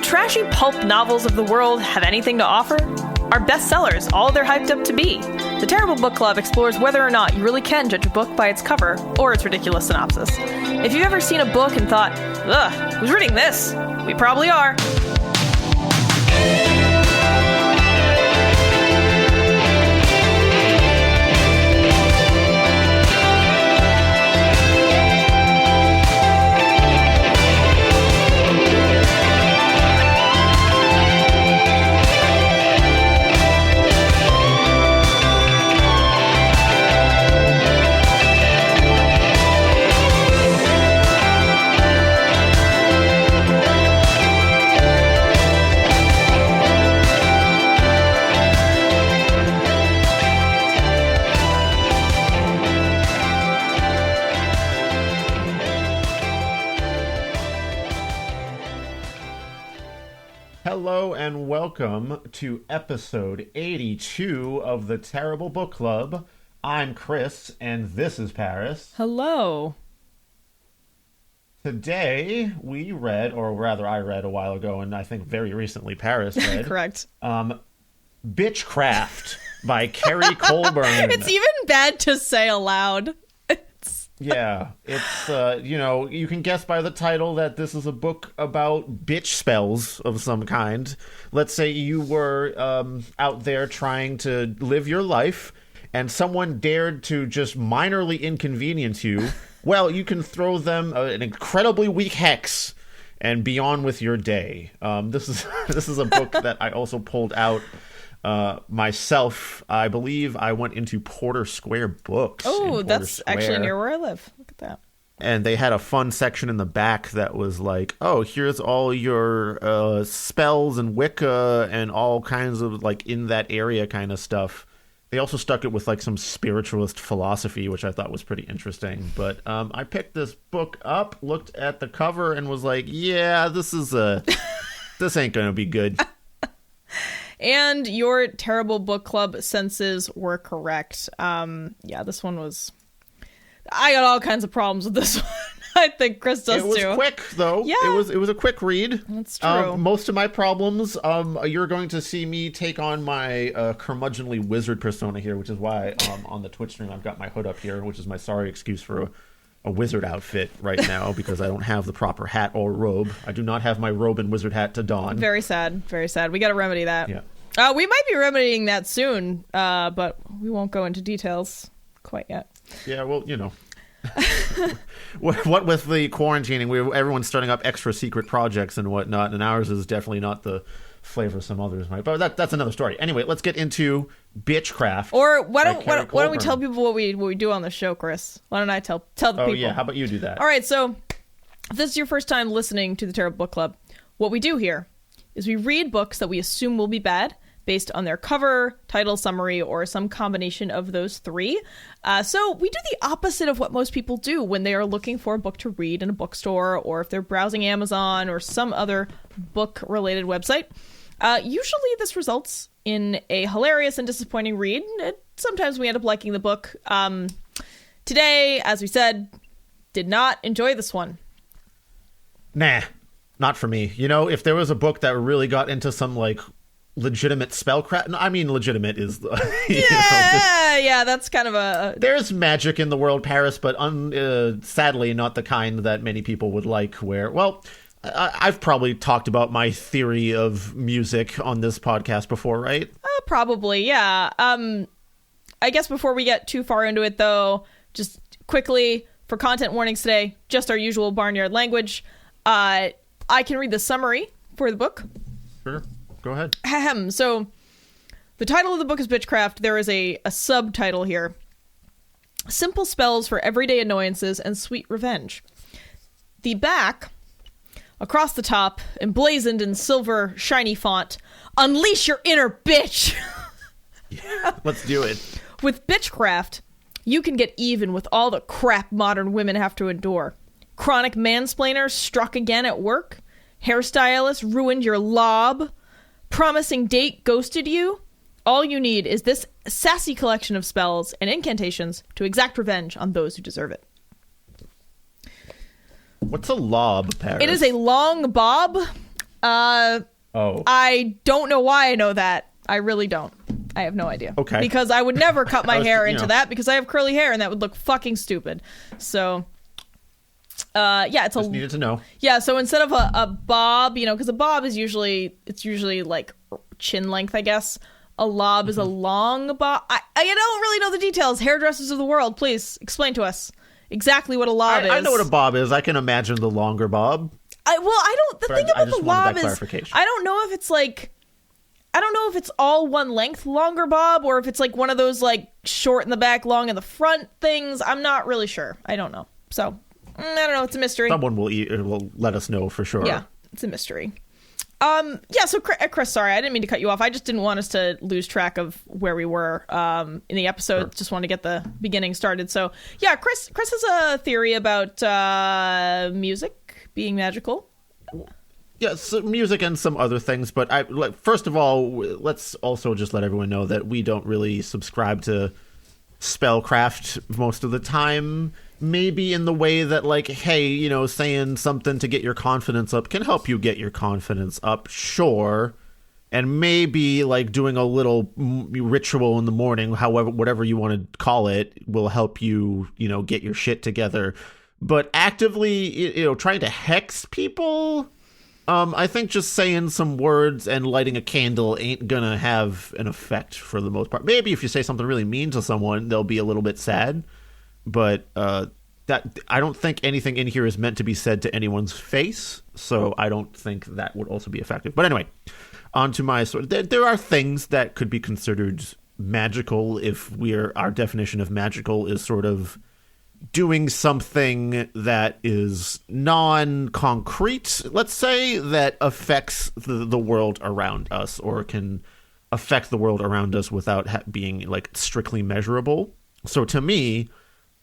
trashy pulp novels of the world have anything to offer? Are bestsellers all they're hyped up to be? The Terrible Book Club explores whether or not you really can judge a book by its cover or its ridiculous synopsis. If you've ever seen a book and thought, ugh, who's reading this? We probably are. Hello and welcome to episode 82 of the Terrible Book Club. I'm Chris and this is Paris. Hello. Today we read, or rather I read a while ago and I think very recently Paris read. Correct. Bitchcraft by Kerry Colburn. It's even bad to say aloud. Yeah, it's, you can guess by the title that this is a book about bitch spells of some kind. Let's say you were out there trying to live your life, and someone dared to just minorly inconvenience you. Well, you can throw them an incredibly weak hex and be on with your day. This is a book that I also pulled out myself. I believe I went into Porter Square Books. Oh, that's actually near where I live. Look at that. And they had a fun section in the back that was like, oh, here's all your spells and Wicca and all kinds of like in that area kind of stuff. They also stuck it with like some spiritualist philosophy, which I thought was pretty interesting. But I picked this book up, looked at the cover, and was like, yeah, this ain't gonna be good. And your Terrible Book Club senses were correct. This one was... I got all kinds of problems with this one. I think Chris does too. It was quick, though. Yeah. It was a quick read. That's true. Most of my problems, you're going to see me take on my curmudgeonly wizard persona here, which is why on the Twitch stream I've got my hood up here, which is my sorry excuse for a wizard outfit right now because I don't have the proper hat or robe. I do not have my robe and wizard hat to don. Very sad. Very sad. We got to remedy that. Yeah. We might be remedying that soon, but we won't go into details quite yet. Yeah, well, what with the quarantining, everyone's starting up extra secret projects and whatnot, and ours is definitely not the flavor some others might. But that's another story. Anyway, let's get into Bitchcraft. Or why don't we tell people what we do on the show, Chris? Why don't I tell the people? Oh yeah, how about you do that? All right, so if this is your first time listening to the Terrible Book Club, what we do here is we read books that we assume will be bad based on their cover, title, summary, or some combination of those three. So we do the opposite of what most people do when they are looking for a book to read in a bookstore, or if they're browsing Amazon or some other book-related website. Usually this results in a hilarious and disappointing read. Sometimes we end up liking the book. Today, as we said, did not enjoy this one. Nah, not for me. If there was a book that really got into some, like, legitimate spellcraft. No, I mean, legitimate is... yeah, that's kind of a... There's magic in the world, Paris, but sadly not the kind that many people would like, where... Well, I've probably talked about my theory of music on this podcast before, right? Probably, yeah. I guess before we get too far into it, though, just quickly, for content warnings today, just our usual barnyard language. I can read the summary for the book. Sure. Go ahead. So, the title of the book is Bitchcraft. There is a subtitle here. Simple spells for everyday annoyances and sweet revenge. The back, across the top, emblazoned in silver, shiny font, unleash your inner bitch! Yeah, let's do it. With Bitchcraft, you can get even with all the crap modern women have to endure. Chronic mansplainer struck again at work. Hairstylist ruined your lob. Promising date ghosted you. All you need is this sassy collection of spells and incantations to exact revenge on those who deserve it. What's a lob, Paris? It is a long bob Oh. I don't know why I know that. I really don't. I have no idea. Okay. Because I would never cut my hair into know. that because I have curly hair and that would look fucking stupid. So, yeah, it's Just needed to know. Yeah, so instead of a bob, because a bob is usually like chin length, I guess. A lob is a long bob. I don't really know the details. Hairdressers of the world, please explain to us exactly what a lob is. I know what a bob is. I can imagine the longer bob. The thing about the lob is, clarification. I don't know if it's like, I don't know if it's all one length longer bob or if it's like one of those like short in the back, long in the front things. I'm not really sure. I don't know. So, I don't know. It's a mystery. Someone will let us know for sure. Yeah, it's a mystery. Yeah, so Chris, sorry, I didn't mean to cut you off. I just didn't want us to lose track of where we were in the episode. Sure. Just wanted to get the beginning started. So, yeah, Chris has a theory about music being magical. Yeah, so music and some other things, but first of all, let's also just let everyone know that we don't really subscribe to spellcraft most of the time. Maybe in the way that, like, hey, saying something to get your confidence up can help you get your confidence up, sure. And maybe, like, doing a little ritual in the morning, however, whatever you want to call it, will help you, get your shit together. But actively, trying to hex people, I think just saying some words and lighting a candle ain't gonna have an effect for the most part. Maybe if you say something really mean to someone, they'll be a little bit sad. But that I don't think anything in here is meant to be said to anyone's face, so I don't think that would also be effective. But anyway, on to my sort. There are things that could be considered magical if our definition of magical is sort of doing something that is non-concrete, let's say, that affects the world around us or can affect the world around us without being like strictly measurable. So to me,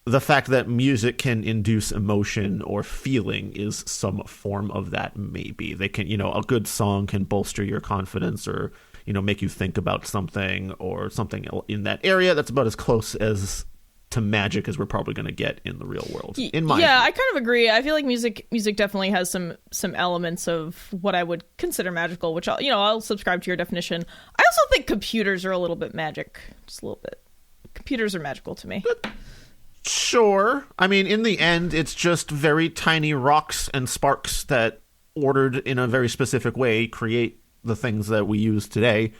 the fact that music can induce emotion or feeling is some form of that. Maybe they can, a good song can bolster your confidence or, make you think about something or something in that area. That's about as close as to magic as we're probably going to get in the real world. I kind of agree. I feel like music definitely has some elements of what I would consider magical, which I'll subscribe to your definition. I also think computers are a little bit magic, just a little bit. Computers are magical to me. Sure. I mean, in the end, it's just very tiny rocks and sparks that, ordered in a very specific way, create the things that we use today.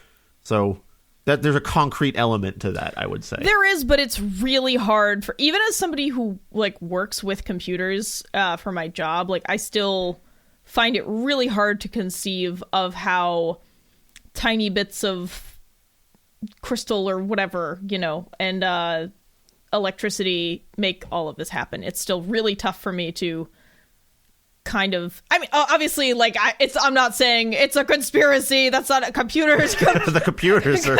So that there's a concrete element to that, I would say. There is, but it's really hard for, even as somebody who like works with computers for my job, like I still find it really hard to conceive of how tiny bits of crystal or whatever, and electricity make all of this happen. It's still really tough for me to kind of, I mean, obviously, like, I'm not saying it's a conspiracy. That's not a computers. The computers are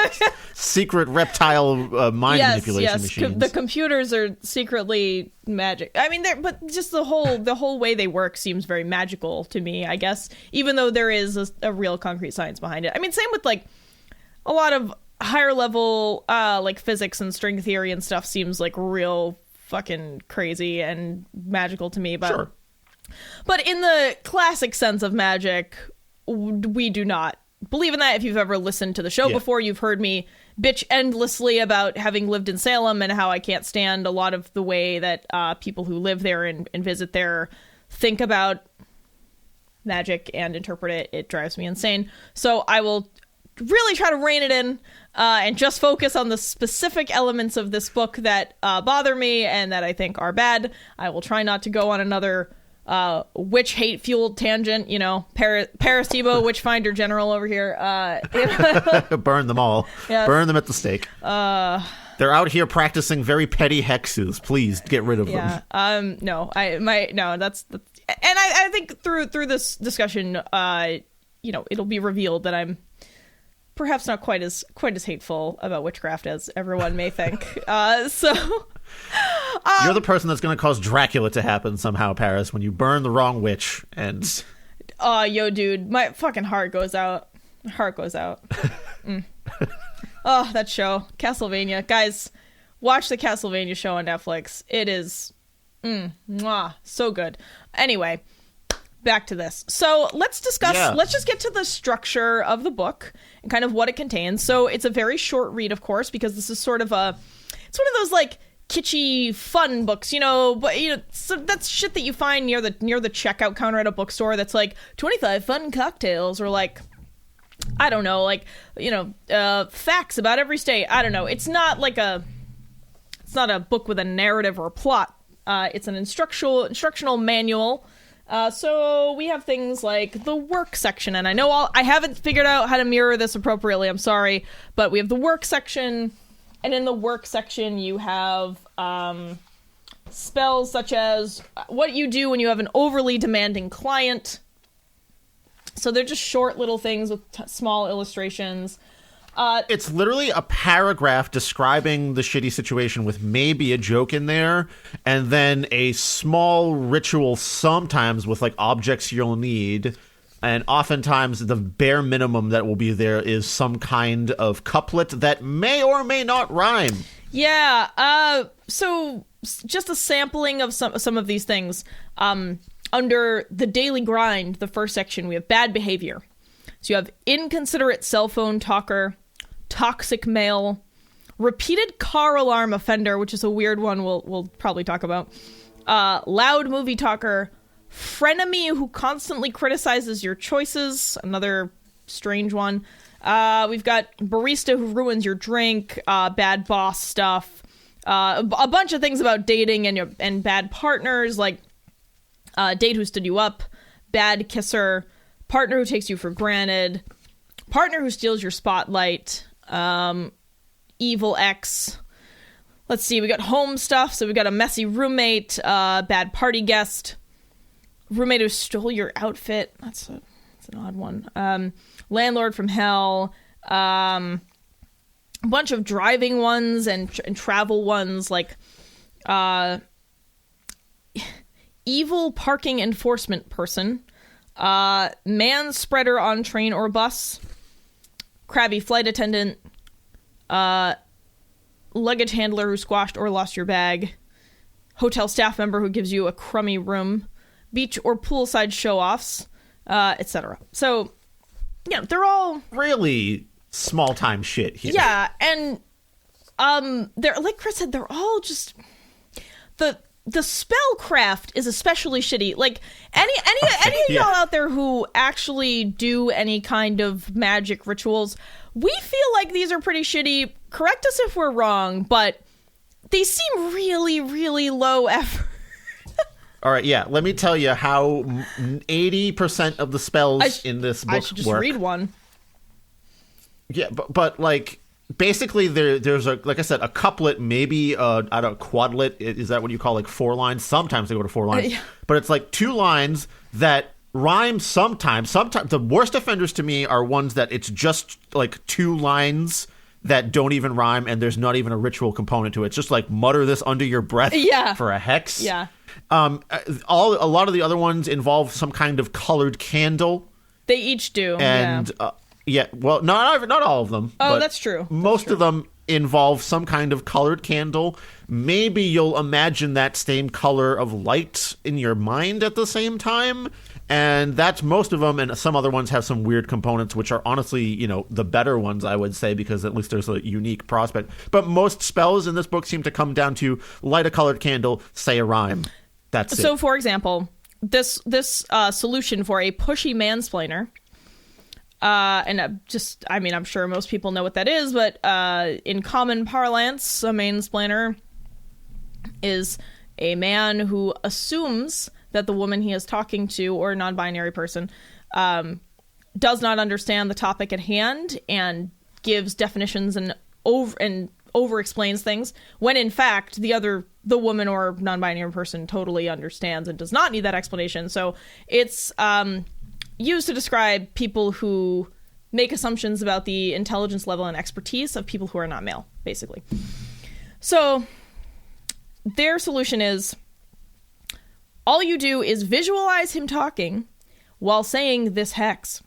secret reptile mind manipulation machines. The computers are secretly magic. I mean, but just the whole way they work seems very magical to me, I guess, even though there is a real concrete science behind it. I mean, same with like a lot of higher level like physics and string theory and stuff seems like real fucking crazy and magical to me, but sure. But in the classic sense of magic, we do not believe in that. If you've ever listened to the show before, you've heard me bitch endlessly about having lived in Salem and how I can't stand a lot of the way that people who live there and visit there think about magic and interpret it. It drives me insane. So I will really try to rein it in and just focus on the specific elements of this book that bother me and that I think are bad. I will try not to go on another witch hate fueled tangent, Paris Tebow, Witchfinder General over here. Burn them all. Yes. Burn them at the stake. They're out here practicing very petty hexes. Please get rid of them. That's and I think through this discussion, it'll be revealed that I'm perhaps not quite as hateful about witchcraft as everyone may think. You're the person that's going to cause Dracula to happen somehow, Paris, when you burn the wrong witch and... yo, dude, my fucking heart goes out. Oh, that show. Castlevania. Guys, watch the Castlevania show on Netflix. It is... so good. Anyway, back to this. So let's discuss, Yeah. let's just get to the structure of the book and kind of what it contains. So it's a very short read, of course, because this is sort of it's one of those like kitschy fun books, but so that's shit that you find near the checkout counter at a bookstore that's like 25 fun cocktails, or like, I don't know, like, facts about every state. I don't know. It's not a book with a narrative or a plot. It's an instructional manual. So we have things like the work section, and I haven't figured out how to mirror this appropriately, I'm sorry, but we have the work section, and in the work section you have spells such as what you do when you have an overly demanding client. So they're just short little things with small illustrations. It's literally a paragraph describing the shitty situation with maybe a joke in there, and then a small ritual sometimes with like objects you'll need, and oftentimes the bare minimum that will be there is some kind of couplet that may or may not rhyme. Yeah, so just a sampling of some of these things. Under the daily grind, the first section, we have bad behavior. So you have inconsiderate cell phone talker, toxic male, repeated car alarm offender, which is a weird one we'll probably talk about, loud movie talker, frenemy who constantly criticizes your choices, another strange one. We've got barista who ruins your drink, bad boss stuff, a bunch of things about dating and bad partners, like date who stood you up, bad kisser, partner who takes you for granted, partner who steals your spotlight, evil ex. Let's see, we got home stuff. So we got a messy roommate, bad party guest, roommate who stole your outfit. That's an odd one. Landlord from hell. A bunch of driving ones and travel ones, like evil parking enforcement person, man spreader on train or bus, crabby flight attendant, luggage handler who squashed or lost your bag, hotel staff member who gives you a crummy room, beach or poolside show-offs, etc. So, yeah, they're all really small-time shit here. Yeah, and they're, like Chris said, they're all just the spellcraft is especially shitty. Like any of y'all out there who actually do any kind of magic rituals, we feel like these are pretty shitty. Correct us if we're wrong, but they seem really, really low effort. All right, yeah. Let me tell you how 80% of the spells in this book I should just work. read one. Yeah, but like basically there's a, like I said, a couplet, maybe I don't know, quadlet. Is that what you call like 4 lines? Sometimes they go to 4 lines, Yeah. but it's like 2 lines that rhyme sometimes. Sometimes the worst offenders to me are ones that it's just like 2 lines that don't even rhyme, and there's not even a ritual component to it. It's just like mutter this under your breath for a hex. Yeah. A lot of the other ones involve some kind of colored candle. They each do. And well, not all of them. Oh, but that's true. Most of them involve some kind of colored candle. Maybe you'll imagine that same color of light in your mind at the same time. And that's most of them, and some other ones have some weird components, which are honestly, the better ones, I would say, because at least there's a unique prospect. But most spells in this book seem to come down to light a colored candle, say a rhyme. That's it. So, for example, this solution for a pushy mansplainer, and I'm sure most people know what that is, but in common parlance, a mansplainer is a man who assumes that the woman he is talking to, or a non-binary person, does not understand the topic at hand and gives definitions and over explains things, when in fact the woman or non-binary person totally understands and does not need that explanation. So it's used to describe people who make assumptions about the intelligence level and expertise of people who are not male, basically. So their solution is, all you do is visualize him talking while saying this hex.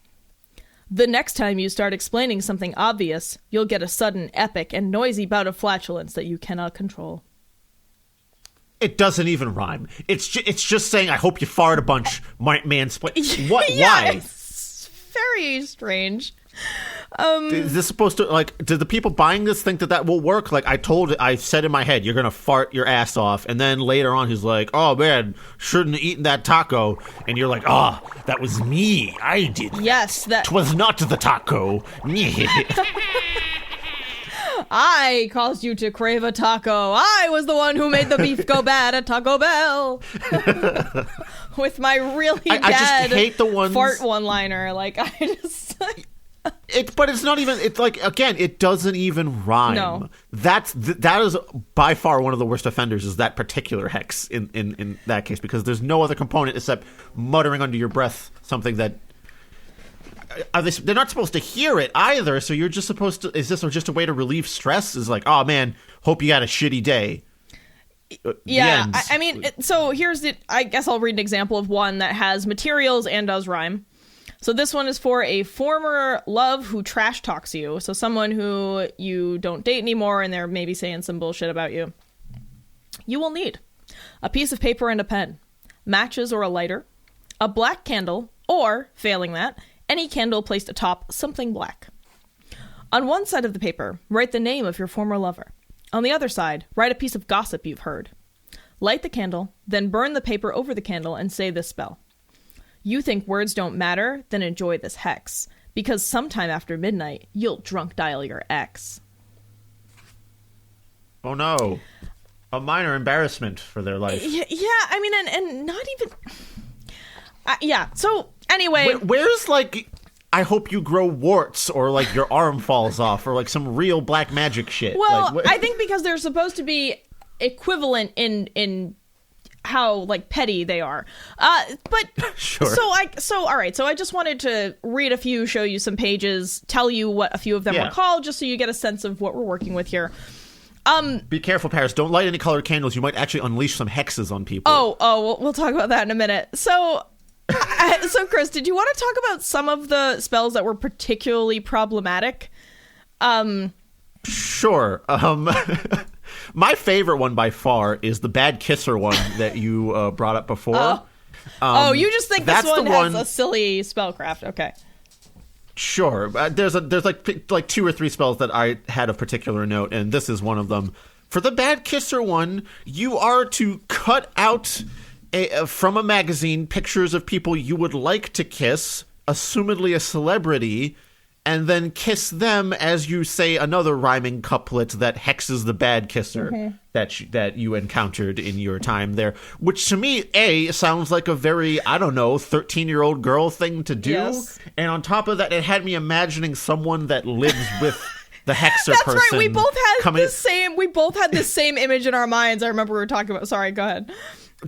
The next time you start explaining something obvious, you'll get a sudden, epic, and noisy bout of flatulence that you cannot control. It doesn't even rhyme. It's just saying, I hope you fart a bunch, mansplain. What? Yeah, Why? it's very strange. Is this supposed to, like, did the people buying this think that will work? Like, I said in my head, you're gonna fart your ass off, and then later on he's like, oh man, shouldn't have eaten that taco, and you're like, oh, that was me, I did that. Yes, that 'Twas not the taco. I caused you to crave a taco. I was the one who made the beef go bad at Taco Bell. With my really bad I just hate the ones... fart one-liner. Like, I just... But it's not even. It's like, again, it doesn't even rhyme. No. That is by far one of the worst offenders. Is that particular hex in that case, because there's no other component except muttering under your breath something that. They're not supposed to hear it either. So you're just supposed to. Is this just a way to relieve stress? Is like, oh man, hope you had a shitty day. Yeah, I mean, so here's the. I guess I'll read an example of one that has materials and does rhyme. So this one is for a former love who trash talks you. So someone who you don't date anymore and they're maybe saying some bullshit about you. You will need a piece of paper and a pen, matches or a lighter, a black candle, or, failing that, any candle placed atop something black. On one side of the paper, write the name of your former lover. On the other side, write a piece of gossip you've heard. Light the candle, then burn the paper over the candle and say this spell. You think words don't matter? Then enjoy this hex. Because sometime after midnight, you'll drunk dial your ex. Oh no. A minor embarrassment for their life. Yeah, I mean, and not even... yeah, so anyway... Where's, like, I hope you grow warts, or, like, your arm falls off, or, like, some real black magic shit? Well, like, I think because they're supposed to be equivalent in how, like, petty they are. But sure. So all right, so I just wanted to read a few, show you some pages, tell you what a few of them were called, just so you get a sense of what we're working with here. Be careful, Paris. Don't light any colored candles. You might actually unleash some hexes on people. Oh, we'll talk about that in a minute. So Chris, did you want to talk about some of the spells that were particularly problematic? Sure. My favorite one by far is the bad kisser one that you brought up before. You just think this one has a silly spellcraft. Okay. Sure. There's like two or three spells that I had of particular note, and this is one of them. For the bad kisser one, you are to cut out from a magazine pictures of people you would like to kiss, assumedly a celebrity, and then kiss them as you say another rhyming couplet that hexes the bad kisser that you encountered in your time there. Which to me, sounds like a very, 13-year-old girl thing to do. Yes. And on top of that, it had me imagining someone that lives with the hexer person. That's right, we both had the same image in our minds. I remember we were talking about, sorry, go ahead.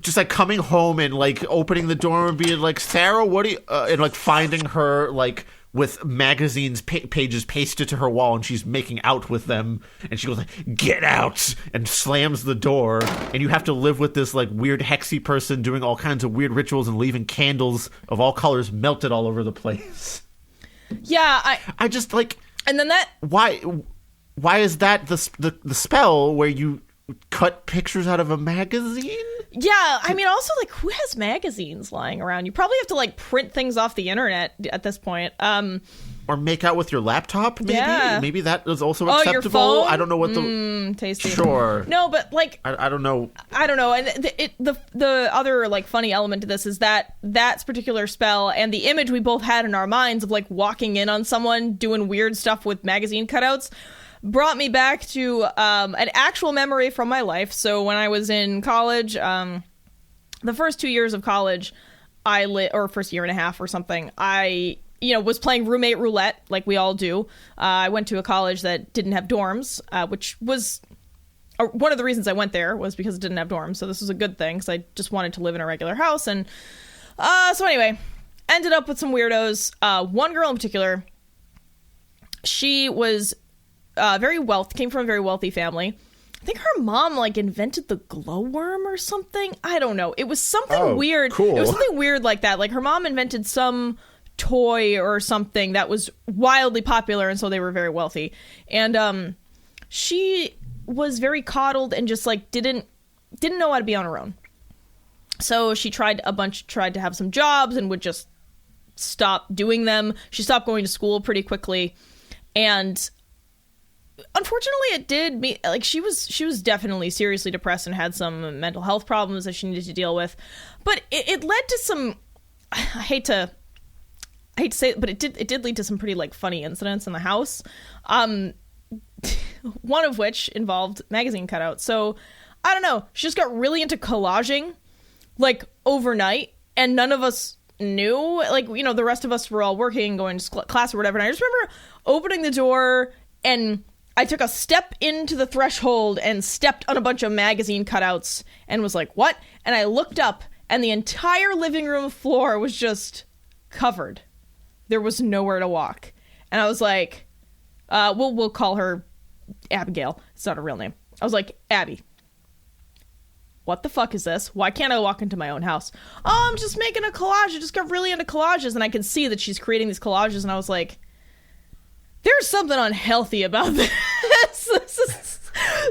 Just like coming home and like opening the door and being like, Sarah, what do you, and like finding her like with magazines pages pasted to her wall, and she's making out with them, and she goes like, get out, and slams the door, and you have to live with this like weird hexy person doing all kinds of weird rituals and leaving candles of all colors melted all over the place. Yeah, I just like, and then that why is that the spell where you cut pictures out of a magazine? Yeah, I mean, also, like, who has magazines lying around? You probably have to, like, print things off the internet at this point. Or make out with your laptop, maybe? Yeah. Maybe that is also acceptable. Your phone? I don't know what the... tasty. Sure. No, but, like... I don't know. I don't know. And the other, like, funny element to this is that particular spell and the image we both had in our minds of, like, walking in on someone doing weird stuff with magazine cutouts brought me back to an actual memory from my life. So when I was in college, the first 2 years of college, or first year and a half or something, I was playing roommate roulette like we all do. I went to a college that didn't have dorms, which was one of the reasons I went there was because it didn't have dorms. So this was a good thing because I just wanted to live in a regular house. And so anyway, ended up with some weirdos. One girl in particular, she was... came from a very wealthy family. I think her mom like invented the glowworm or something. I don't know. It was something weird. Cool. It was something weird like that. Like her mom invented some toy or something that was wildly popular, and so they were very wealthy. And she was very coddled and just like didn't didn't know how to be on her own. So she tried to have some jobs and would just stop doing them. She stopped going to school pretty quickly. And unfortunately, it did me like she was definitely seriously depressed and had some mental health problems that she needed to deal with. But it led to some, I hate to say it, but it did lead to some pretty like funny incidents in the house. One of which involved magazine cutouts. So I don't know, she just got really into collaging like overnight, and none of us knew. Like, you know, the rest of us were all working, going to class or whatever, and I just remember opening the door, and I took a step into the threshold and stepped on a bunch of magazine cutouts and was like, what? And I looked up, and the entire living room floor was just covered. There was nowhere to walk. And I was like, we'll call her Abigail. It's not a real name. I was like, Abby, what the fuck is this? Why can't I walk into my own house? Oh, I'm just making a collage. I just got really into collages. And I could see that she's creating these collages. And I was like, there's something unhealthy about this.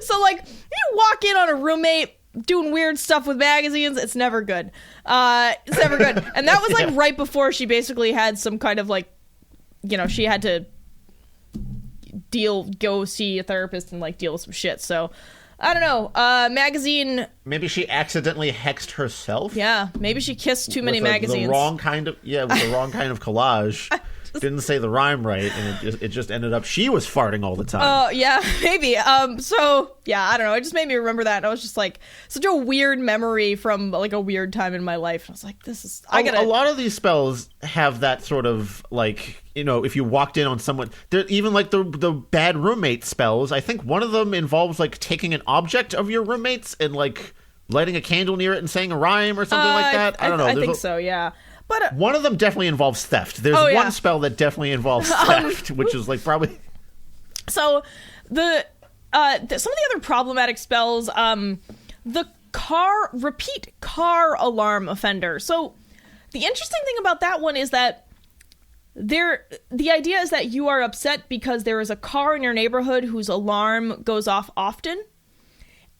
So, like, you walk in on a roommate doing weird stuff with magazines, it's never good. It's never good. And that was, like, right before she basically had some kind of, like, you know, she had to go see a therapist and, like, deal with some shit. So, I don't know. Magazine. Maybe she accidentally hexed herself. Yeah, maybe she kissed too many magazines. The wrong kind of collage. Didn't say the rhyme right, and it just ended up she was farting all the time. Oh, yeah, maybe. So yeah, I don't know. It just made me remember that. And I was just like, such a weird memory from like a weird time in my life. And I was like, this is. A lot of these spells have that sort of like, you know, if you walked in on someone, even like the bad roommate spells. I think one of them involves like taking an object of your roommates and like lighting a candle near it and saying a rhyme or something like that. I don't know. I think so. Yeah. But one of them definitely involves theft. There's one spell that definitely involves theft, which is like probably. So some of the other problematic spells, the repeat car alarm offender. So the interesting thing about that one is that the idea is that you are upset because there is a car in your neighborhood whose alarm goes off often,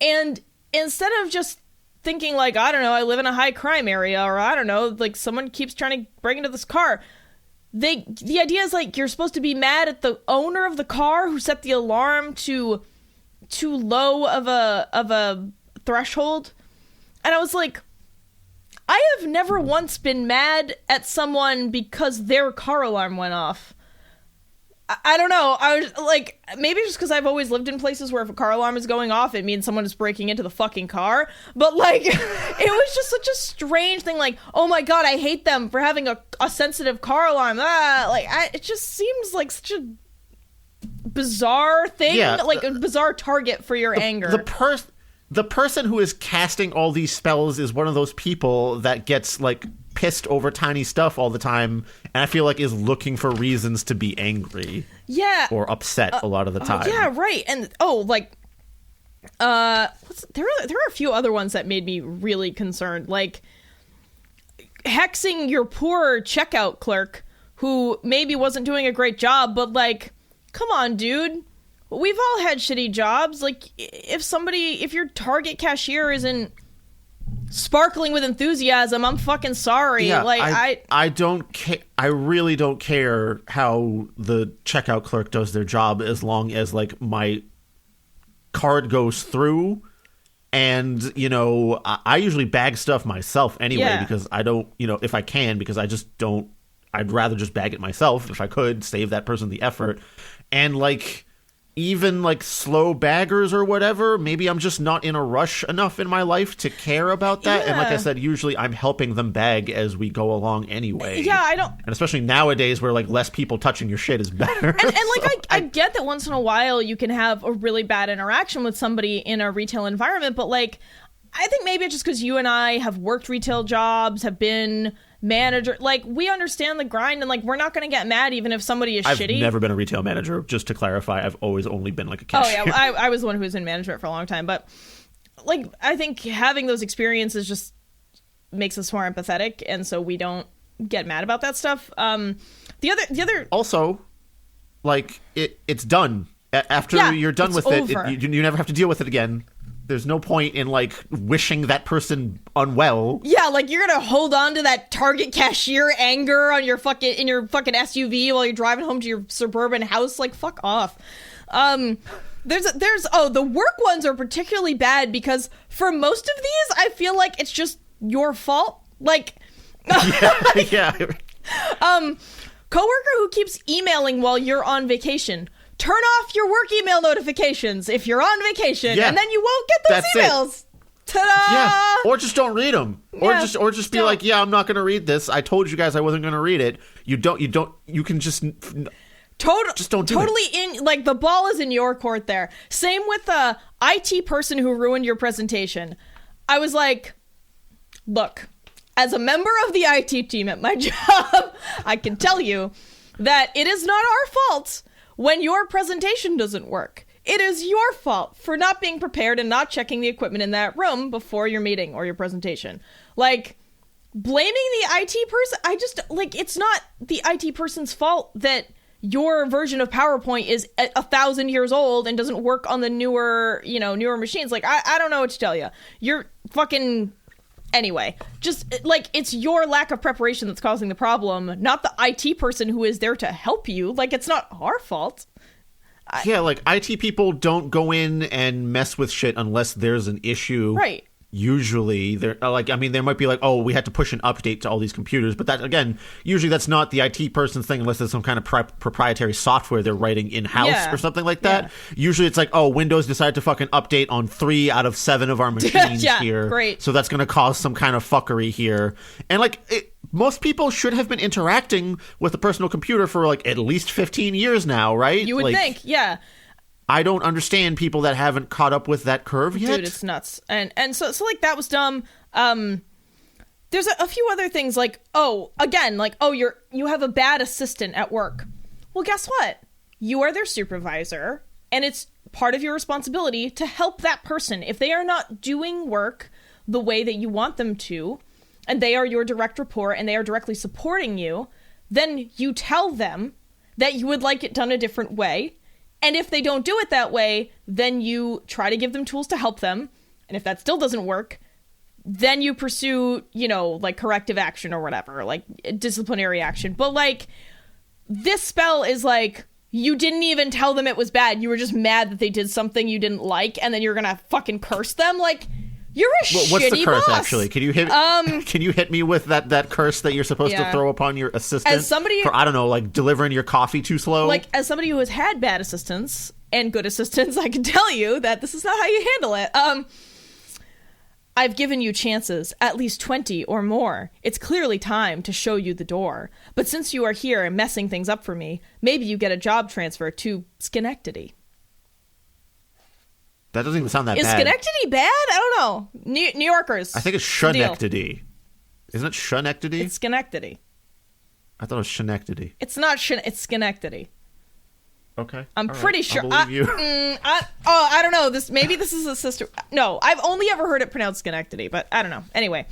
and instead of just thinking like, I don't know, I live in a high crime area, or I don't know, like someone keeps trying to break into this car. The idea is like you're supposed to be mad at the owner of the car who set the alarm to too low of a threshold. And I was like, I have never once been mad at someone because their car alarm went off. I don't know. I was like, maybe just because I've always lived in places where if a car alarm is going off, it means someone is breaking into the fucking car. But like, it was just such a strange thing. Like, oh my God, I hate them for having a sensitive car alarm. It just seems like such a bizarre thing. Yeah, like a bizarre target for your anger. The person who is casting all these spells is one of those people that gets like pissed over tiny stuff all the time, and I feel like is looking for reasons to be angry. Yeah. Or upset a lot of the time. Yeah, right. And there are a few other ones that made me really concerned, like hexing your poor checkout clerk who maybe wasn't doing a great job, but like, come on, dude. We've all had shitty jobs. Like, if your Target cashier isn't sparkling with enthusiasm, I'm fucking sorry. Yeah, like, I don't care. I really don't care how the checkout clerk does their job as long as like my card goes through. And, you know, I usually bag stuff myself anyway, because I don't, you know, if I can, because I just don't, I'd rather just bag it myself if I could, save that person the effort. And like, even like slow baggers or whatever, maybe I'm just not in a rush enough in my life to care about that. Yeah. And like I said, usually I'm helping them bag as we go along anyway. Yeah, I don't. And especially nowadays where like less people touching your shit is better. And like, I get that once in a while you can have a really bad interaction with somebody in a retail environment, but like, I think maybe it's just because you and I have worked retail jobs, have been manager, like we understand the grind, and like we're not going to get mad even if somebody is shitty. I've never been a retail manager, just to clarify. I've always only been like a cashier. Oh yeah, I was the one who was in management for a long time, but like I think having those experiences just makes us more empathetic, and so we don't get mad about that stuff. The other also, like it's done after you're done with over. it. You never have to deal with it again. There's no point in like wishing that person unwell. Yeah, like you're gonna hold on to that Target cashier anger on your fucking SUV while you're driving home to your suburban house. Like, fuck off. The work ones are particularly bad because for most of these, I feel like it's just your fault. Like, yeah. Coworker who keeps emailing while you're on vacation. Turn off your work email notifications if you're on vacation, and then you won't get those emails. Ta-da! Yeah, or just don't read them, or just be like, yeah, I'm not going to read this. I told you guys I wasn't going to read it. You can just just don't do totally it. In like the ball is in your court there. Same with the IT person who ruined your presentation. I was like, look, as a member of the IT team at my job, I can tell you that it is not our fault when your presentation doesn't work. It is your fault for not being prepared and not checking the equipment in that room before your meeting or your presentation. Like, blaming the IT person, it's not the IT person's fault that your version of PowerPoint is 1,000 years old and doesn't work on the newer machines. Like, I don't know what to tell you. You're fucking... Anyway, just, like, it's your lack of preparation that's causing the problem, not the IT person who is there to help you. Like, it's not our fault. Yeah, like, IT people don't go in and mess with shit unless there's an issue. Right. Usually, there might be like, oh, we had to push an update to all these computers. But that, again, usually that's not the IT person's thing unless there's some kind of proprietary software they're writing in-house or something like that. Yeah. Usually it's like, oh, Windows decided to fucking update on 3 out of 7 of our machines here. Great. So that's going to cause some kind of fuckery here. And like, most people should have been interacting with a personal computer for like at least 15 years now, right? You would think, yeah. I don't understand people that haven't caught up with that curve yet. Dude, it's nuts. And so like that was dumb. There's a few other things like, you have a bad assistant at work. Well, guess what? You are their supervisor, and it's part of your responsibility to help that person. If they are not doing work the way that you want them to, and they are your direct report and they are directly supporting you, then you tell them that you would like it done a different way. And if they don't do it that way, then you try to give them tools to help them. And if that still doesn't work, then you pursue, like corrective action or whatever, like disciplinary action. But like this spell is like, you didn't even tell them it was bad. You were just mad that they did something you didn't like. And then you're going to fucking curse them. Like, you're a shitty boss. What's the curse, actually? Can you hit me with that curse that you're supposed to throw upon your assistant as somebody, for, I don't know, like delivering your coffee too slow? Like, as somebody who has had bad assistants and good assistants, I can tell you that this is not how you handle it. I've given you chances, at least 20 or more. It's clearly time to show you the door. But since you are here and messing things up for me, maybe you get a job transfer to Schenectady. That doesn't even sound that bad. Is Schenectady bad? I don't know. New Yorkers. I think it's Schenectady. Isn't it Schenectady? It's Schenectady. I thought it was Schenectady. It's not it's Schenectady. Okay. I'm pretty sure. I believe you. I don't know. Maybe this is a sister. No, I've only ever heard it pronounced Schenectady, but I don't know. Anyway.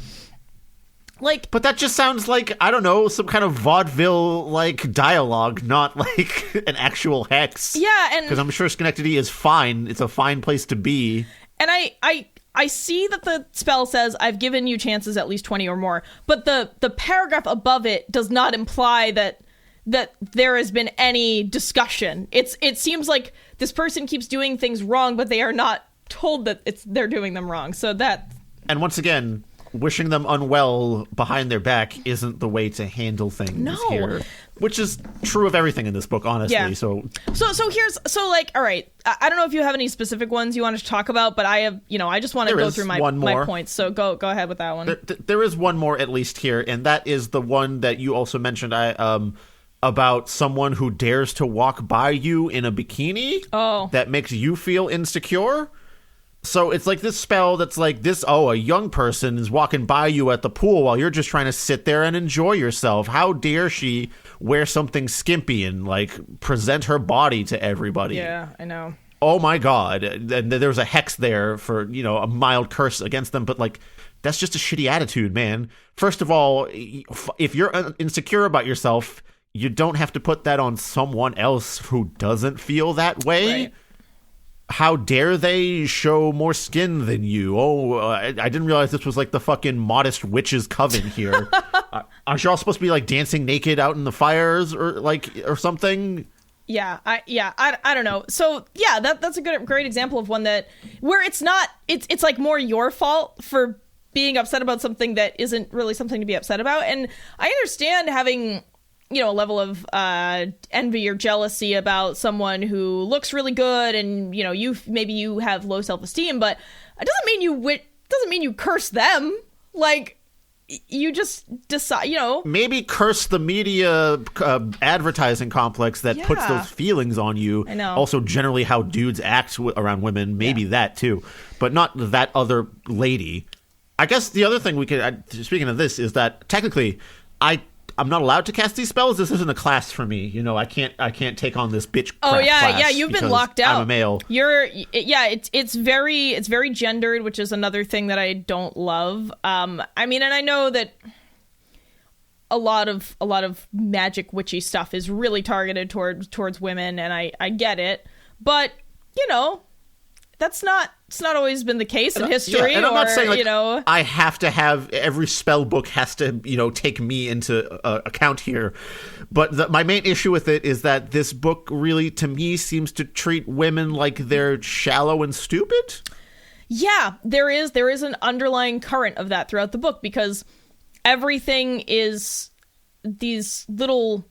But that just sounds like, I don't know, some kind of vaudeville, like, dialogue, not, like, an actual hex. Yeah, and... Because I'm sure Schenectady is fine. It's a fine place to be. And I see that the spell says, I've given you chances at least 20 or more, but the paragraph above it does not imply that there has been any discussion. It seems like this person keeps doing things wrong, but they are not told that they're doing them wrong. So that... And once again... wishing them unwell behind their back isn't the way to handle things here. Which is true of everything in this book, honestly. Yeah. So all right. I don't know if you have any specific ones you want to talk about, but I have, I just want to go through my points. So go ahead with that one. There is one more at least here, and that is the one that you also mentioned about someone who dares to walk by you in a bikini. Oh. That makes you feel insecure. So it's like this spell that's like this, a young person is walking by you at the pool while you're just trying to sit there and enjoy yourself. How dare she wear something skimpy and, like, present her body to everybody? Yeah, I know. Oh, my God. And there's a hex there for, a mild curse against them. But, like, that's just a shitty attitude, man. First of all, if you're insecure about yourself, you don't have to put that on someone else who doesn't feel that way. Right. how dare they show more skin than you? Oh, I didn't realize this was like the fucking modest witch's coven here. Aren't you all supposed to be like dancing naked out in the fires or something? Yeah, I don't know. So yeah, that's a great example of one that where it's like more your fault for being upset about something that isn't really something to be upset about. And I understand having, you know, a level of envy or jealousy about someone who looks really good, and you know, you have low self-esteem, but it doesn't mean you curse them. Like, you just decide, you know, maybe curse the media advertising complex that puts those feelings on you. I know. Also, generally how dudes act around women, maybe that too, but not that other lady. I guess the other thing we could, speaking of this, is that technically I'm not allowed to cast these spells. This isn't a class for me. You know, I can't take on this bitchcraft class. You've been locked out. I'm a male. It's very gendered, which is another thing that I don't love. I mean, and I know that a lot of magic witchy stuff is really targeted towards women, and I get it, but you know, it's not always been the case in history. And I'm not saying, like, you know, I have to have every spell book has to, you know, take me into account here. But my main issue with it is that this book really, to me, seems to treat women like they're shallow and stupid. Yeah, there is an underlying current of that throughout the book, because everything is these little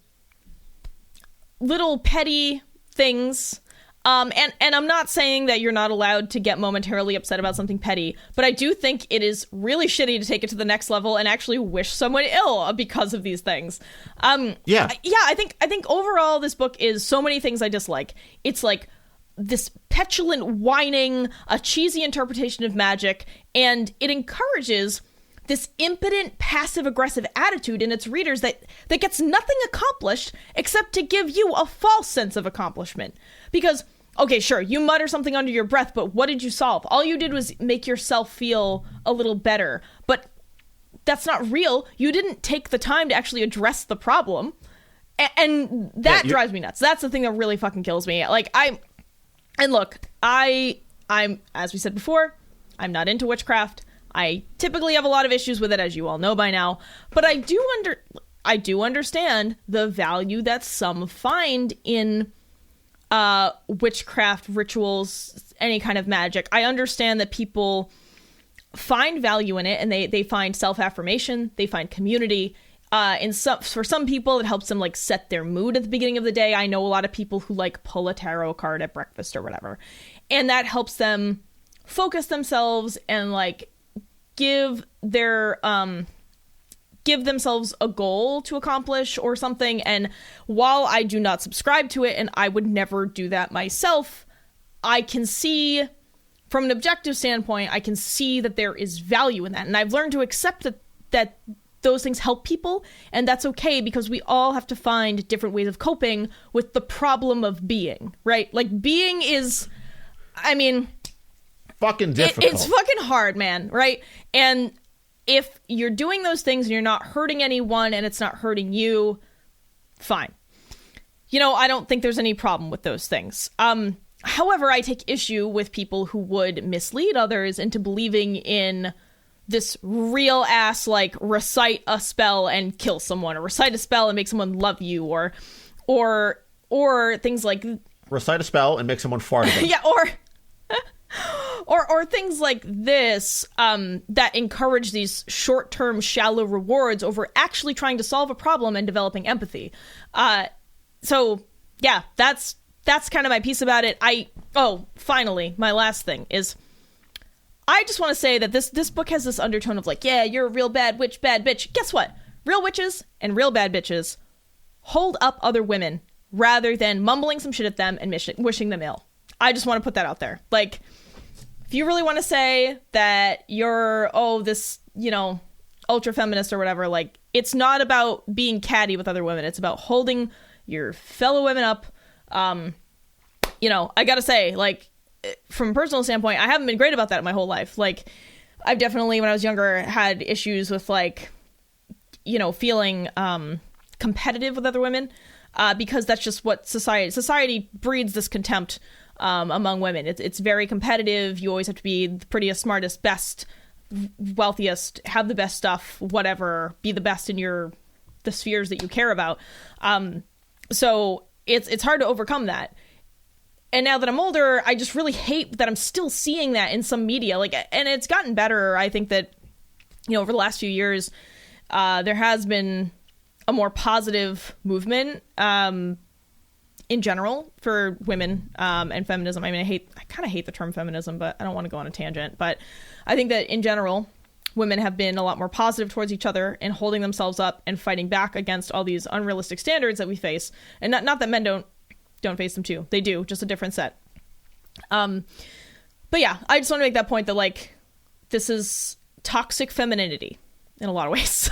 petty things. And I'm not saying that you're not allowed to get momentarily upset about something petty, but I do think it is really shitty to take it to the next level and actually wish someone ill because of these things. I think overall this book is so many things I dislike. It's like this petulant whining, a cheesy interpretation of magic, and it encourages this impotent, passive-aggressive attitude in its readers that gets nothing accomplished except to give you a false sense of accomplishment. Because, okay, sure, you mutter something under your breath, but what did you solve? All you did was make yourself feel a little better. But that's not real. You didn't take the time to actually address the problem. And that drives me nuts. That's the thing that really fucking kills me. Like, I'm, as we said before, I'm not into witchcraft. I typically have a lot of issues with it, as you all know by now, but I do understand the value that some find in witchcraft rituals, any kind of magic. I understand that people find value in it, and they find self-affirmation, they find community. For some people, it helps them like set their mood at the beginning of the day. I know a lot of people who like pull a tarot card at breakfast or whatever, and that helps them focus themselves and like give themselves a goal to accomplish or something. And while I do not subscribe to it, and I would never do that myself, I can see from an objective standpoint, I can see that there is value in that. And I've learned to accept that those things help people, and that's okay, because we all have to find different ways of coping with the problem of being, right? Like, being is, I mean, fucking difficult. It's fucking hard, man, right? And if you're doing those things and you're not hurting anyone and it's not hurting you, fine. You know, I don't think there's any problem with those things. However, I take issue with people who would mislead others into believing in this real ass, like, recite a spell and kill someone, or recite a spell and make someone love you, or things like recite a spell and make someone fart again. Yeah, or things like this that encourage these short-term shallow rewards over actually trying to solve a problem and developing empathy. So yeah, that's kind of my piece about it. Finally, my last thing is, I just want to say that this book has this undertone of like, yeah, you're a real bad witch, bad bitch. Guess what? Real witches and real bad bitches hold up other women rather than mumbling some shit at them and wishing them ill. I just want to put that out there. Like, if you really want to say that you're, this, you know, ultra feminist or whatever, like, it's not about being catty with other women. It's about holding your fellow women up. You know, I gotta say, like, from a personal standpoint, I haven't been great about that my whole life. Like, I've definitely, when I was younger, had issues with, like, you know, feeling competitive with other women, because that's just what society breeds, this contempt among women. It's very competitive. You always have to be the prettiest, smartest, best, wealthiest, have the best stuff, whatever, be the best in the spheres that you care about. So it's hard to overcome that. And now that I'm older, I just really hate that I'm still seeing that in some media. And it's gotten better. I think that, over the last few years, there has been a more positive movement in general for women and feminism. I mean, I kind of hate the term feminism, but I don't want to go on a tangent. But I think that in general, women have been a lot more positive towards each other and holding themselves up and fighting back against all these unrealistic standards that we face. And not that men don't face them too. They do, just a different set. But yeah, I just want to make that point that this is toxic femininity in a lot of ways.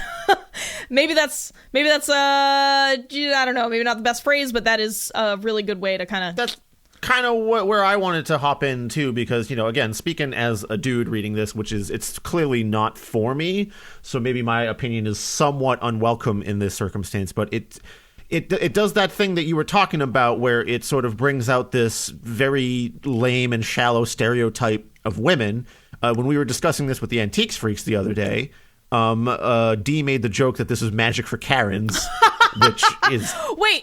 maybe that's I don't know, maybe not the best phrase, but that is a really good way to kind of. That's kind of where I wanted to hop in too, because again, speaking as a dude reading this, it's clearly not for me, so maybe my opinion is somewhat unwelcome in this circumstance, but it does that thing that you were talking about where it sort of brings out this very lame and shallow stereotype of women. When we were discussing this with the Antiques Freaks the other day, Dee made the joke that this is magic for Karens, which is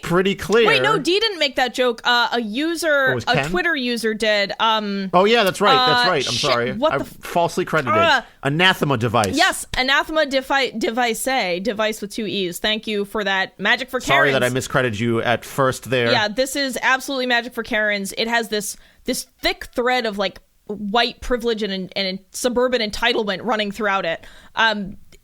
pretty clear. Wait, no, Dee didn't make that joke. A Twitter user did. Oh yeah, that's right. I'm sorry. What I falsely credited. Anathema device. Yes, anathema device with two E's. Thank you for that. Magic for Karens. Sorry that I miscredited you at first there. Yeah, this is absolutely magic for Karens. It has this thick thread of white privilege and suburban entitlement running throughout it.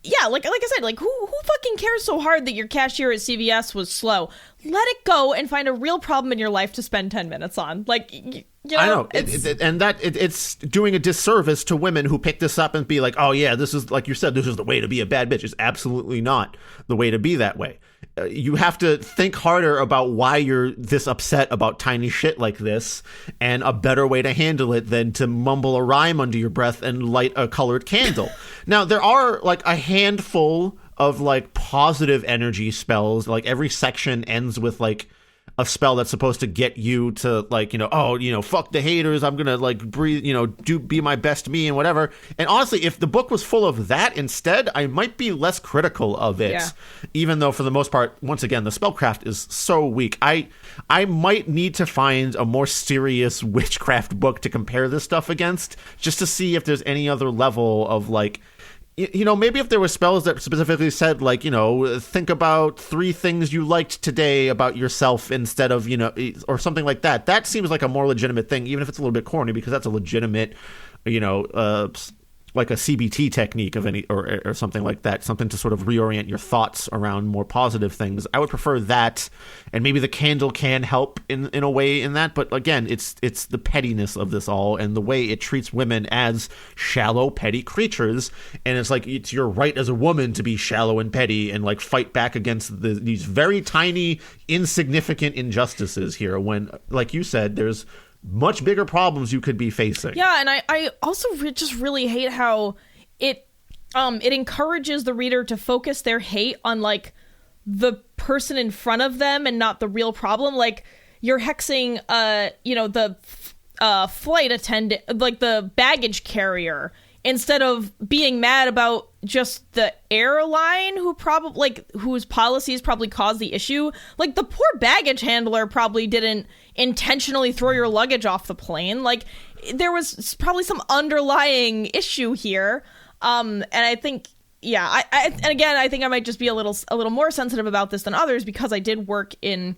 Yeah, like I said, who fucking cares so hard that your cashier at CVS was slow? Let it go and find a real problem in your life to spend 10 minutes on. I know, it's doing a disservice to women who pick this up and be like, oh yeah, this is, like you said, this is the way to be a bad bitch. It's absolutely not the way to be that way. You have to think harder about why you're this upset about tiny shit like this, and a better way to handle it than to mumble a rhyme under your breath and light a colored candle. Now, there are a handful of positive energy spells. Every section ends with a spell that's supposed to get you to fuck the haters, I'm gonna breathe, be my best me and whatever. And honestly, if the book was full of that instead, I might be less critical of it. Yeah. Even though for the most part, once again, the spellcraft is so weak. I might need to find a more serious witchcraft book to compare this stuff against, just to see if there's any other level of maybe if there were spells that specifically said, think about 3 things you liked today about yourself instead of, or something like that. That seems like a more legitimate thing, even if it's a little bit corny, because that's a legitimate, like a CBT technique of any, or something like that, something to sort of reorient your thoughts around more positive things. I would prefer that, and maybe the candle can help in a way in that. But again, it's the pettiness of this all and the way it treats women as shallow, petty creatures. And it's it's your right as a woman to be shallow and petty and fight back against these very tiny, insignificant injustices here. When, like you said, there's much bigger problems you could be facing. Yeah, and I also just really hate how it encourages the reader to focus their hate on the person in front of them and not the real problem. You're hexing the flight attendant, the baggage carrier, instead of being mad about just the airline whose policies probably caused the issue. The poor baggage handler probably didn't intentionally throw your luggage off the plane. There was probably some underlying issue here. And I think, yeah, and again, I think I might just be a little more sensitive about this than others, because I did work in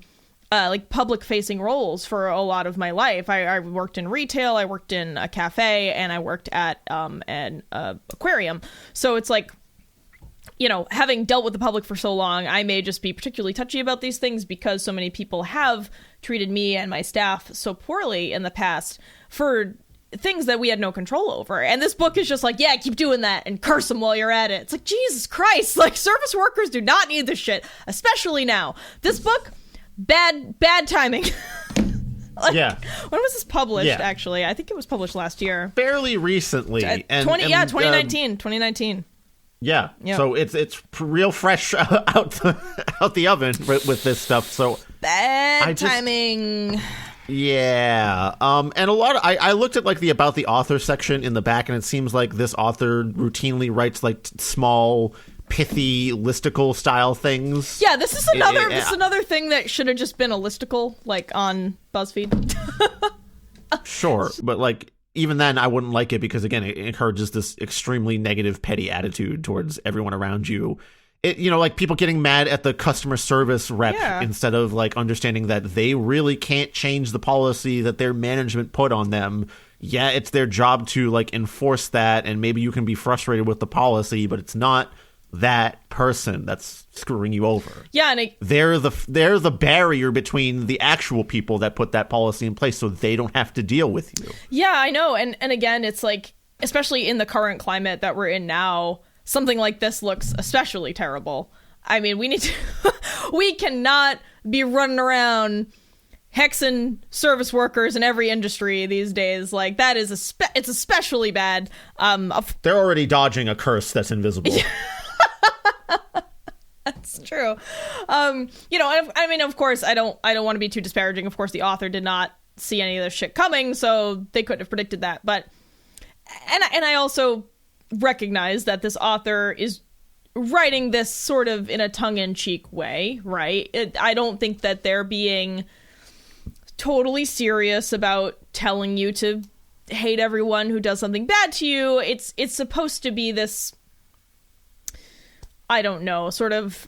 public facing roles for a lot of my life. I worked in retail, I worked in a cafe, and I worked at an aquarium. So it's having dealt with the public for so long, I may just be particularly touchy about these things because so many people have treated me and my staff so poorly in the past for things that we had no control over. And this book is just yeah, keep doing that and curse them while you're at it. It's Jesus Christ, service workers do not need this shit, especially now. This book, bad timing. Yeah. When was this published, actually? I think it was published last year. Fairly recently. 2019. Yeah. So it's real fresh out the oven with this stuff. So bad timing. Yeah. And a lot of I looked at like the about the author section in the back, and it seems like this author routinely writes like small, pithy listicle style things. Yeah, this is another thing that should have just been a listicle, like on BuzzFeed. Sure, but like even then I wouldn't like it because again it encourages this extremely negative, petty attitude towards everyone around you. It, you know, like people getting mad at the customer service rep instead of like understanding that they really can't change the policy that their management put on them. Yeah, it's their job to like enforce that, and maybe you can be frustrated with the policy, but it's not that person that's screwing you over. Yeah, and they're the barrier between the actual people that put that policy in place, so they don't have to deal with you. Yeah, I know, and again, it's like, especially in the current climate that we're in now, something like this looks especially terrible. I mean, we cannot be running around hexing service workers in every industry these days. Like, that is it's especially bad. They're already dodging a curse that's invisible. That's true. You know, I mean, of course, I don't want to be too disparaging. Of course, the author did not see any of this shit coming, so they couldn't have predicted that. But and I also recognize that this author is writing this sort of in a tongue-in-cheek way, right? I don't think that they're being totally serious about telling you to hate everyone who does something bad to you. It's supposed to be this, I don't know, sort of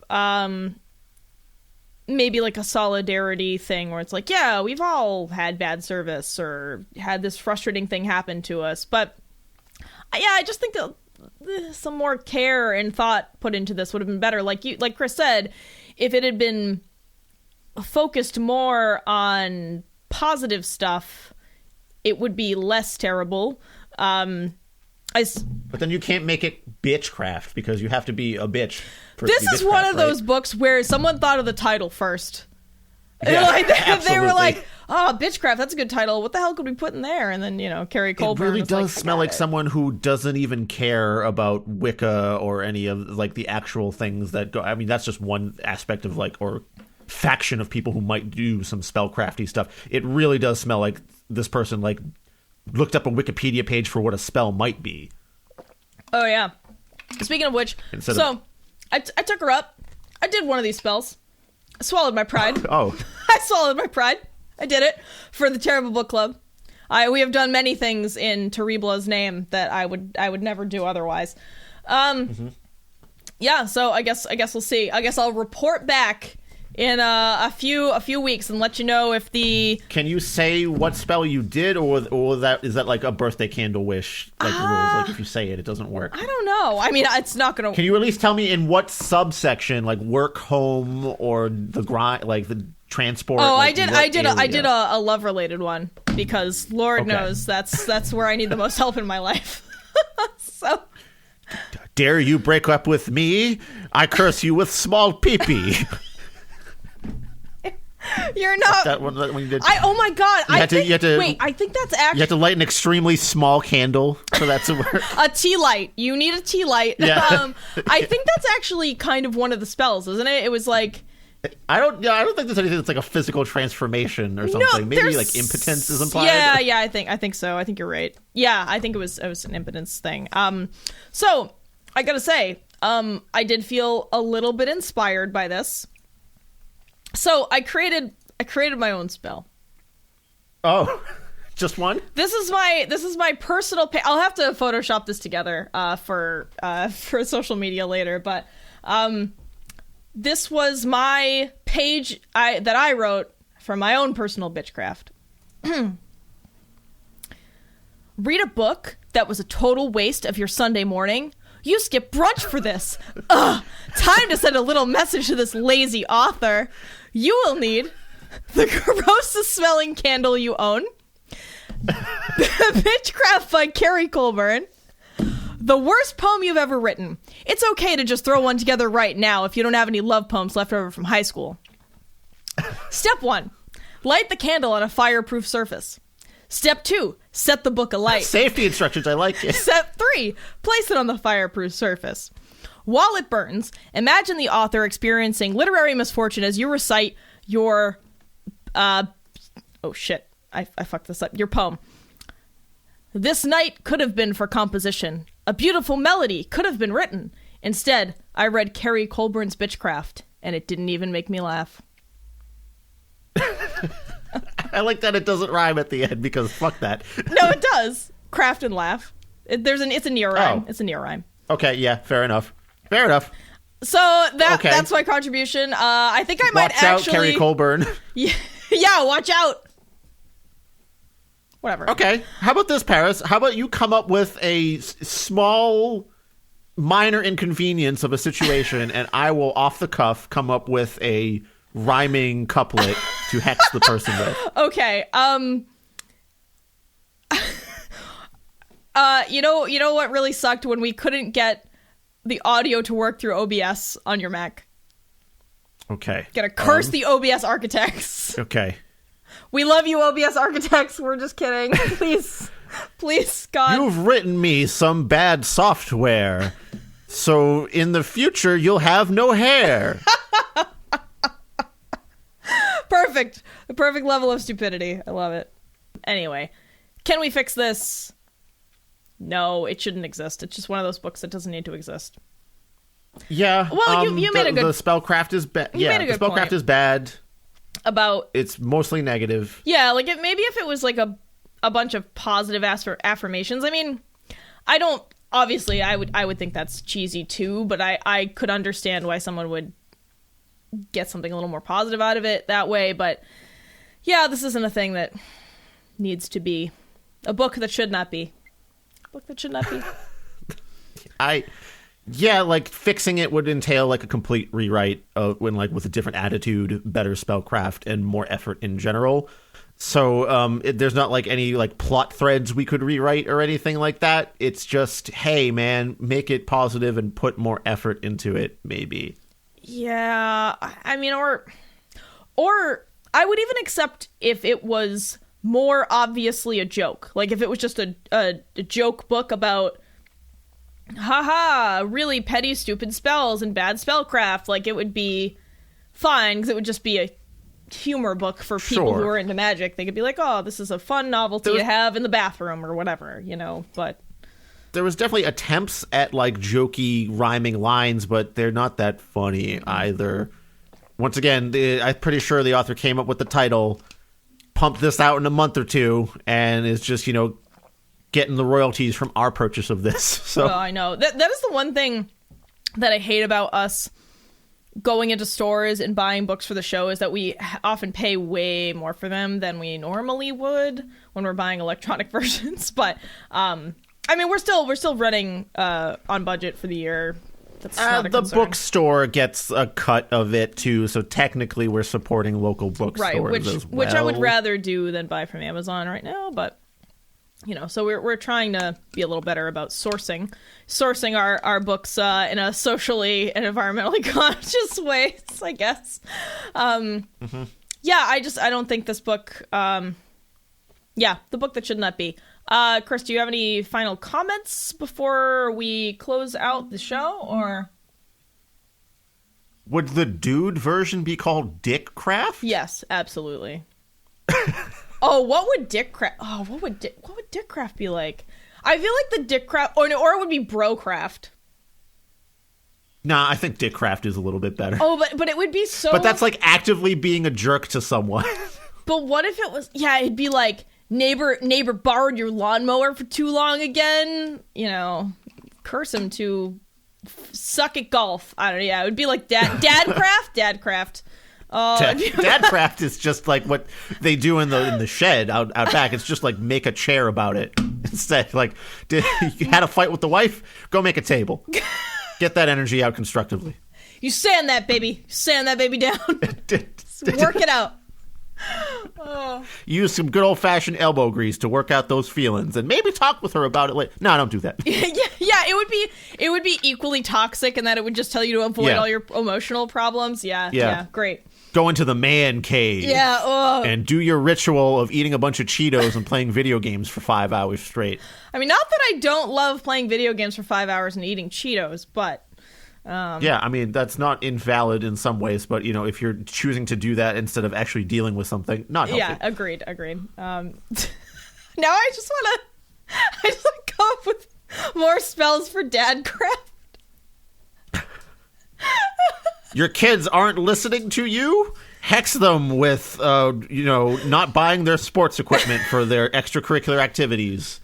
maybe like a solidarity thing where it's like, yeah, we've all had bad service or had this frustrating thing happen to us, but yeah, I just think that some more care and thought put into this would have been better. Like Chris said, if it had been focused more on positive stuff, it would be less terrible. But then you can't make it bitchcraft because you have to be a bitch. This is one of those books where someone thought of the title first. Yeah, like they were absolutely. like, oh, Bitchcraft, that's a good title. What the hell could we put in there? And then, you know, Kerry Colburn. It really does smell like someone who doesn't even care about Wicca or any of like the actual things that go. I mean, that's just one aspect of like, or faction of people who might do some spellcrafty stuff. It really does smell like this person like looked up a Wikipedia page for what a spell might be. Oh, yeah. Speaking of which, I took her up. I did one of these spells. I swallowed my pride. Oh. I swallowed my pride. I did it for the Terrible Book Club. We have done many things in Terribla's name that I would never do otherwise. Yeah, so I guess we'll see. I guess I'll report back in a few weeks and let you know if the... Can you say what spell you did, or that is that like a birthday candle wish like rules? Like if you say it doesn't work. I don't know. I mean, it's not gonna... Can you at least tell me in what subsection, like work, home, or the grind, like the transport? Oh, like I did a love related one because Lord knows that's where I need the most help in my life. So. Dare you break up with me? I curse you with small pee-pee. You're not. That one you did. Oh my god! You had to, wait, I think that's actually. You have to light an extremely small candle for that to work. A tea light. You need a tea light. Yeah. I think that's actually kind of one of the spells, isn't it? It was like. I don't think there's anything that's like a physical transformation or something. No, maybe like impotence is implied. Yeah, I think so. I think you're right. Yeah, I think it was an impotence thing. So I gotta say, I did feel a little bit inspired by this. So I created my own spell. Oh, just one? This is my personal I'll have to Photoshop this together for social media later, but this was my page that I wrote for my own personal Bitchcraft. Read a book that was a total waste of your Sunday morning? You skipped brunch for this. Ugh, time to send a little message to this lazy author. You will need the grossest smelling candle you own, Bitchcraft by Kerry Colburn, the worst poem you've ever written. It's okay to just throw one together right now if you don't have any love poems left over from high school. Step 1, light the candle on a fireproof surface. Step 2, set the book alight. Safety instructions, I like it. Step 3, place it on the fireproof surface. While it burns, imagine the author experiencing literary misfortune as you recite your... oh shit. I fucked this up. Your poem. This night could have been for composition. A beautiful melody could have been written. Instead, I read Kerry Colburn's Bitchcraft, and it didn't even make me laugh. I like that it doesn't rhyme at the end because fuck that. No, it does. Craft and laugh. It's a near rhyme. Oh. It's a near rhyme. Okay, yeah, fair enough. Fair enough. So that's my contribution. I think I might watch out, Kerry Colburn. Yeah, watch out. Whatever. Okay, how about this, Paris? How about you come up with a small, minor inconvenience of a situation, and I will, off the cuff, come up with a rhyming couplet to hex the person with. Okay. You know what really sucked when we couldn't get the audio to work through OBS on your Mac? Okay. Gonna curse the OBS architects. Okay. We love you, OBS architects. We're just kidding. Please, God. You've written me some bad software, so in the future you'll have no hair. Perfect. The perfect level of stupidity. I love it. Anyway, can we fix this? No, it shouldn't exist. It's just one of those books that doesn't need to exist. Yeah. Well, you made a good... The spellcraft is bad. Yeah, the spellcraft is bad. It's mostly negative. Yeah, like maybe if it was like a bunch of positive affirmations. I mean, I don't... Obviously, I would think that's cheesy too, but I could understand why someone would get something a little more positive out of it that way. But yeah, this isn't a thing that needs to be. A book that should not be. A book that should not be. Yeah, like fixing it would entail like a complete rewrite with a different attitude, better spellcraft, and more effort in general. So there's not like any like plot threads we could rewrite or anything like that. It's just, hey man, make it positive and put more effort into it, maybe. Yeah, I mean, or I would even accept if it was more obviously a joke. Like if it was just a joke book about really petty, stupid spells and bad spellcraft, like it would be fine because it would just be a humor book for people who are into magic. They could be like, oh, this is a fun novelty to have in the bathroom or whatever, but there was definitely attempts at like jokey rhyming lines, but they're not that funny either. Once again, I'm pretty sure the author came up with the title, pumped this out in a month or two, and is just, getting the royalties from our purchase of this. So I know. That is the one thing that I hate about us going into stores and buying books for the show is that we often pay way more for them than we normally would when we're buying electronic versions. But I mean, we're still running on budget for the year. That's not a the concern. bookstore gets a cut of it too, so technically we're supporting local bookstores, right? as well. Which I would rather do than buy from Amazon right now, but. So we're trying to be a little better about sourcing our books in a socially and environmentally conscious way, I guess. Yeah, I don't think this book. The book that should not be. Chris, do you have any final comments before we close out the show, or would the dude version be called Dickcraft? Yes, absolutely. Oh, what would Dickcraft? Oh, what would Dickcraft be like? I feel like the Dickcraft, or it would be Brocraft. Nah, I think Dickcraft is a little bit better. Oh, but it would be so. But that's like actively being a jerk to someone. But what if it was? Yeah, it'd be like neighbor borrowed your lawnmower for too long again. Curse him to suck at golf. I don't know. Yeah, it would be like Dadcraft. Dadcraft is just like what they do in the shed out back. It's just like make a chair about it instead. Like, you had a fight with the wife? Go make a table. Get that energy out constructively. You sand that baby. Sand that baby down. Work it out. Oh. Use some good old fashioned elbow grease to work out those feelings, and maybe talk with her about it later. No, don't do that. Yeah. It would be equally toxic in that it would just tell you to avoid all your emotional problems. Yeah. Great. Go into the man cave. Yeah. And do your ritual of eating a bunch of Cheetos and playing video games for 5 hours straight. I mean, not that I don't love playing video games for 5 hours and eating Cheetos, but Yeah, I mean, that's not invalid in some ways, but, you know, if you're choosing to do that instead of actually dealing with something, not healthy. Yeah, agreed. Now I just want to come up with more spells for Dadcraft. Your kids aren't listening to you? Hex them with, not buying their sports equipment for their extracurricular activities.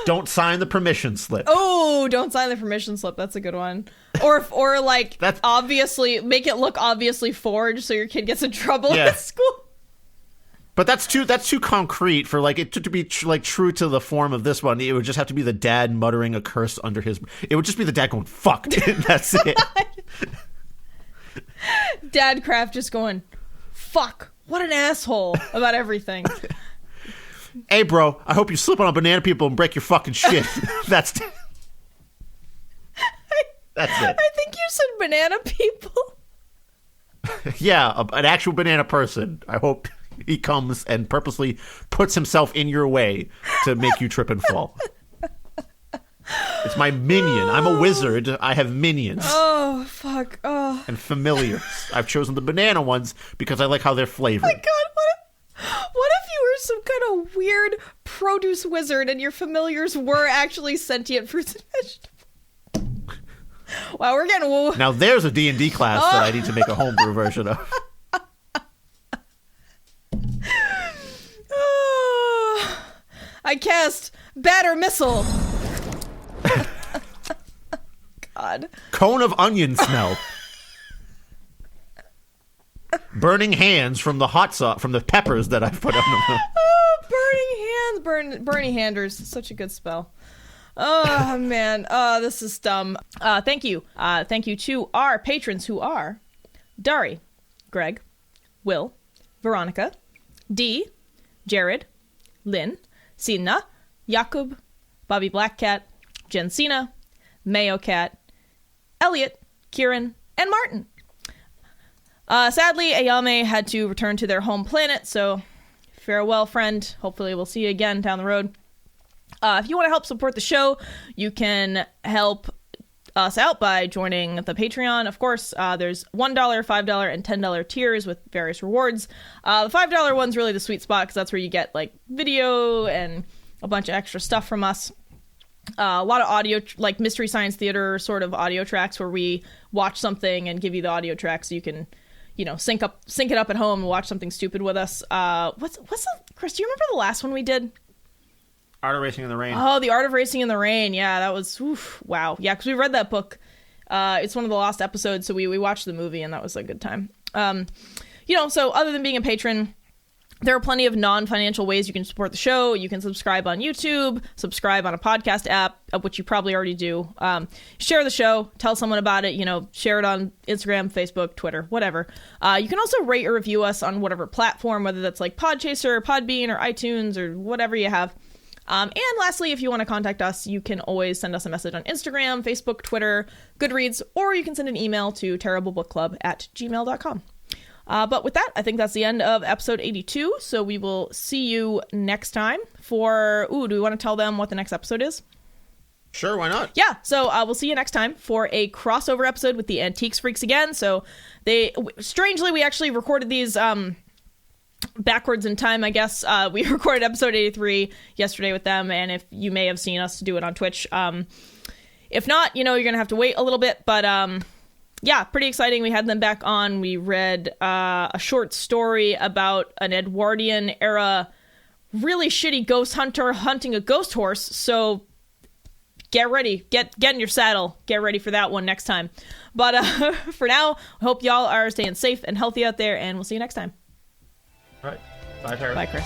Don't sign the permission slip. Oh, don't sign the permission slip. That's a good one. Or like, obviously, make it look obviously forged so your kid gets in trouble at school. But that's too concrete for like it to be true to the form of this one. It would just have to be the dad muttering a curse under his. It would just be the dad going "fuck." That's it. Dadcraft just going, "Fuck, what an asshole" about everything. Hey, bro, I hope you slip on a banana people and break your fucking shit. That's it. I think you said banana people. Yeah, an actual banana person. I hope he comes and purposely puts himself in your way to make you trip and fall. It's my minion. I'm a wizard. I have minions. Oh, fuck. Oh. And familiars. I've chosen the banana ones because I like how they're flavored. Oh my god, what if you were some kind of weird produce wizard and your familiars were actually sentient fruits and vegetables? Wow, we're getting... Now there's a D&D class that I need to make a homebrew version of. I cast batter missile. God. Cone of onion smell. Burning hands from the hot sauce, from the peppers that I put on them. Oh, burning hands, Bernie Handers. Such a good spell. Oh, man. Oh, this is dumb. Thank you. Thank you to our patrons who are Dari, Greg, Will, Veronica, Dee, Jared, Lynn, Sina, Jakub, Bobby Blackcat, Jensina, Mayo Cat, Elliot, Kieran, and Martin. Sadly, Ayame had to return to their home planet, so farewell, friend. Hopefully we'll see you again down the road. If you want to help support the show, you can help us out by joining the Patreon. Of course, there's $1, $5, and $10 tiers with various rewards. The $5 one's really the sweet spot because that's where you get like video and a bunch of extra stuff from us. A lot of audio, like Mystery Science Theater sort of audio tracks where we watch something and give you the audio track so you can, sync it up at home and watch something stupid with us. Chris, do you remember the last one we did? Art of Racing in the Rain. Oh, The Art of Racing in the Rain. Yeah, that was, wow. Yeah, because we read that book. It's one of the lost episodes, so we watched the movie, and that was a good time. So other than being a patron, there are plenty of non-financial ways you can support the show. You can subscribe on YouTube, subscribe on a podcast app, which you probably already do. Share the show, tell someone about it, share it on Instagram, Facebook, Twitter, whatever. You can also rate or review us on whatever platform, whether that's like Podchaser, Podbean, or iTunes, or whatever you have. And lastly, if you want to contact us, you can always send us a message on Instagram, Facebook, Twitter, Goodreads, or you can send an email to terriblebookclub@gmail.com. But with that, I think that's the end of episode 82. So we will see you next time for... do we want to tell them what the next episode is? Sure, why not? Yeah, so we'll see you next time for a crossover episode with the Antiques Freaks again. So strangely, we actually recorded these backwards in time, I guess. We recorded episode 83 yesterday with them, and if you may have seen us do it on Twitch. If not, you're going to have to wait a little bit, but... yeah, pretty exciting. We had them back on. We read a short story about an Edwardian era really shitty ghost hunter hunting a ghost horse. So get ready. Get in your saddle. Get ready for that one next time. But for now, I hope y'all are staying safe and healthy out there, and we'll see you next time. All right. Bye, Tara. Bye, Chris.